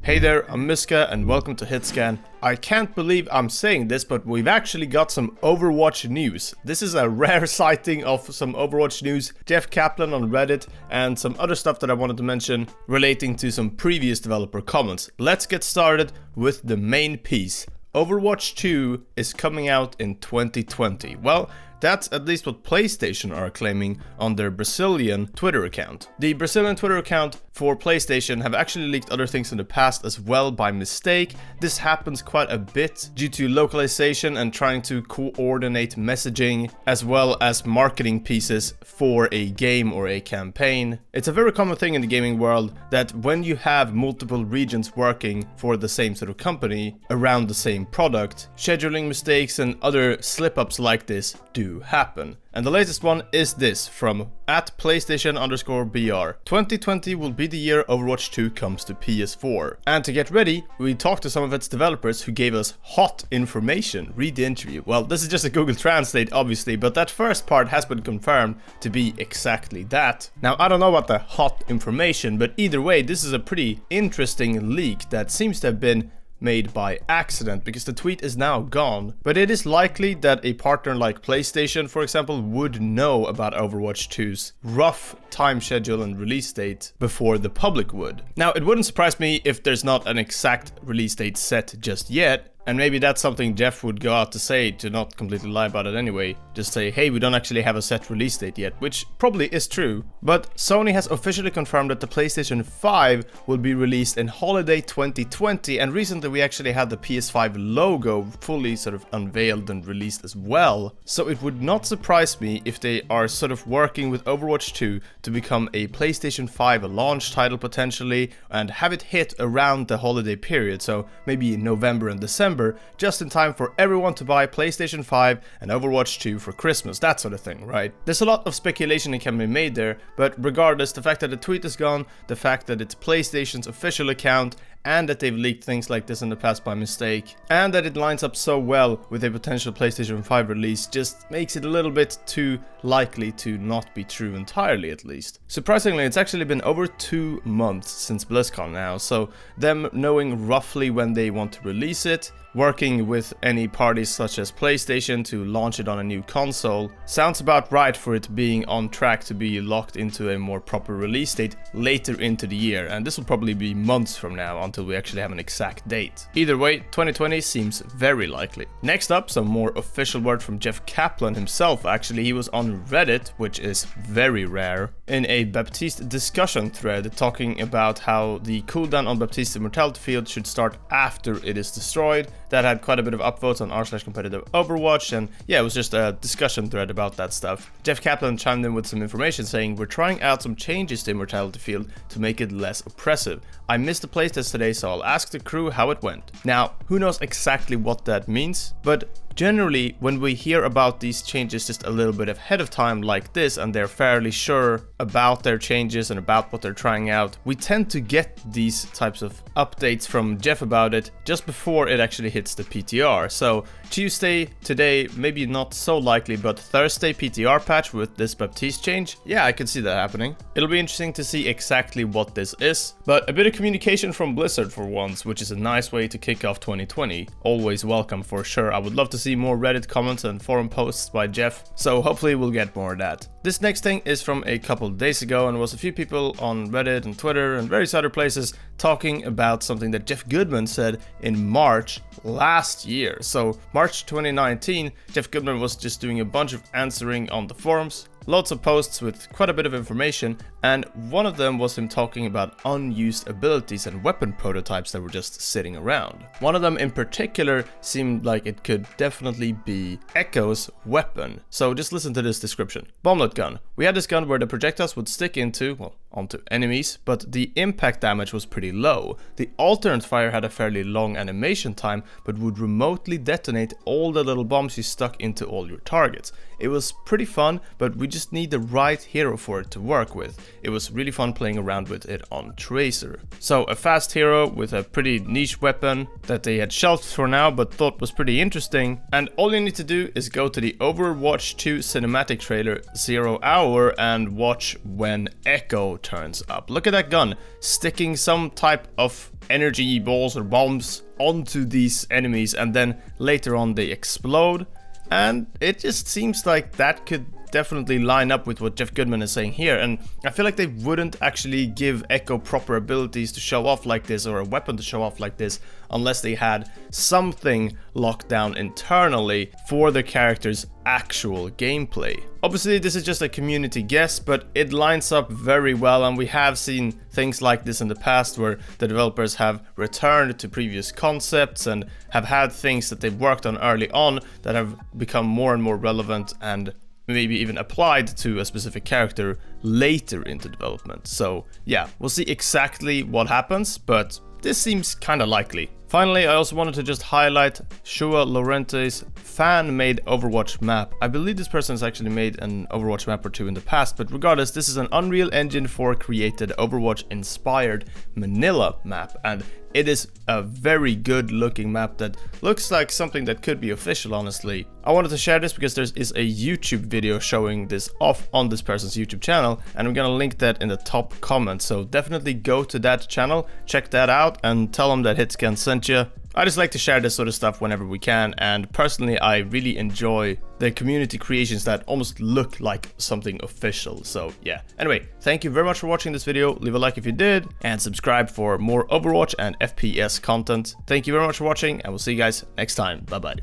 Hey there, I'm Miska and welcome to HitScan. I can't believe I'm saying this, but we've actually got some Overwatch news. This is a rare sighting of some Overwatch news, Geoff Kaplan on Reddit, and some other stuff that I wanted to mention relating to some previous developer comments. Let's get started with the main piece. Overwatch 2 is coming out in 2020. Well, that's at least what PlayStation are claiming on their Brazilian Twitter account. The Brazilian Twitter account for PlayStation have actually leaked other things in the past as well by mistake. This happens quite a bit due to localization and trying to coordinate messaging as well as marketing pieces for a game or a campaign. It's a very common thing in the gaming world that when you have multiple regions working for the same sort of company around the same product, scheduling mistakes and other slip-ups like this do happen. And the latest one is this from @PlayStation_BR. 2020 will be the year Overwatch 2 comes to PS4. And to get ready, we talked to some of its developers who gave us hot information. Read the interview. Well, this is just a Google Translate obviously, but that first part has been confirmed to be exactly that. Now, I don't know about the hot information, but either way, this is a pretty interesting leak that seems to have been made by accident because the tweet is now gone. But it is likely that a partner like PlayStation, for example, would know about Overwatch 2's rough time schedule and release date before the public would. Now, it wouldn't surprise me if there's not an exact release date set just yet. And maybe that's something Geoff would go out to say, to not completely lie about it anyway. Just say, hey, we don't actually have a set release date yet, which probably is true. But Sony has officially confirmed that the PlayStation 5 will be released in holiday 2020. And recently we actually had the PS5 logo fully sort of unveiled and released as well. So it would not surprise me if they are sort of working with Overwatch 2 to become a PlayStation 5 launch title potentially and have it hit around the holiday period. So maybe in November and December. Just in time for everyone to buy PlayStation 5 and Overwatch 2 for Christmas, that sort of thing, right? There's a lot of speculation that can be made there, but regardless, the fact that the tweet is gone, the fact that it's PlayStation's official account, and that they've leaked things like this in the past by mistake, and that it lines up so well with a potential PlayStation 5 release just makes it a little bit too likely to not be true entirely, at least. Surprisingly, it's actually been over 2 months since BlizzCon now, so them knowing roughly when they want to release it, working with any parties such as PlayStation to launch it on a new console, sounds about right for it being on track to be locked into a more proper release date later into the year, and this will probably be months from now until we actually have an exact date. Either way, 2020 seems very likely. Next up, some more official word from Geoff Kaplan himself. Actually, he was on Reddit, which is very rare, in a Baptiste discussion thread talking about how the cooldown on Baptiste's immortality field should start after it is destroyed. That had quite a bit of upvotes on r/competitive Overwatch, and yeah, it was just a discussion thread about that stuff. Geoff Kaplan chimed in with some information saying, we're trying out some changes to immortality field to make it less oppressive. I missed the playtest today, so I'll ask the crew how it went. Now, who knows exactly what that means, but generally, when we hear about these changes just a little bit ahead of time like this, and they're fairly sure about their changes and about what they're trying out, we tend to get these types of updates from Geoff about it just before it actually hits the PTR. So Tuesday, today, maybe not so likely, but Thursday PTR patch with this Baptiste change, yeah, I can see that happening. It'll be interesting to see exactly what this is, but a bit of communication from Blizzard for once, which is a nice way to kick off 2020. Always welcome for sure. I would love to see more Reddit comments and forum posts by Geoff, so hopefully we'll get more of that. This next thing is from a couple of days ago and was a few people on Reddit and Twitter and various other places talking about something that Geoff Goodman said in March last year. So March 2019, Geoff Goodman was just doing a bunch of answering on the forums. Lots of posts with quite a bit of information, and one of them was him talking about unused abilities and weapon prototypes that were just sitting around. One of them in particular seemed like it could definitely be Echo's weapon. So just listen to this description. Bomblet gun. We had this gun where the projectiles would stick into, well, onto enemies, but the impact damage was pretty low. The alternate fire had a fairly long animation time, but would remotely detonate all the little bombs you stuck into all your targets. It was pretty fun, but we just need the right hero for it to work with. It was really fun playing around with it on Tracer. So a fast hero with a pretty niche weapon that they had shelved for now but thought was pretty interesting. And all you need to do is go to the Overwatch 2 cinematic trailer 0 hour and watch when Echo turns up. Look at that gun, sticking some type of energy balls or bombs onto these enemies, and then later on they explode. And it just seems like that could definitely line up with what Geoff Goodman is saying here, and I feel like they wouldn't actually give Echo proper abilities to show off like this, or a weapon to show off like this, unless they had something locked down internally for the character's actual gameplay. Obviously this is just a community guess, but it lines up very well, and we have seen things like this in the past where the developers have returned to previous concepts and have had things that they've worked on early on that have become more and more relevant and maybe even applied to a specific character later into development. So yeah, we'll see exactly what happens, but this seems kind of likely. Finally, I also wanted to just highlight Shua Lorente's fan-made Overwatch map. I believe this person has actually made an Overwatch map or two in the past, but regardless, this is an Unreal Engine 4 created Overwatch-inspired Manila map, and it is a very good looking map that looks like something that could be official, honestly. I wanted to share this because there is a YouTube video showing this off on this person's YouTube channel, and I'm gonna link that in the top comment, so definitely go to that channel, check that out, and tell them that Hitscan sent you. I just like to share this sort of stuff whenever we can, and personally I really enjoy the community creations that almost look like something official, so yeah. Anyway, thank you very much for watching this video, leave a like if you did, and subscribe for more Overwatch and FPS content. Thank you very much for watching, and we'll see you guys next time. Bye bye.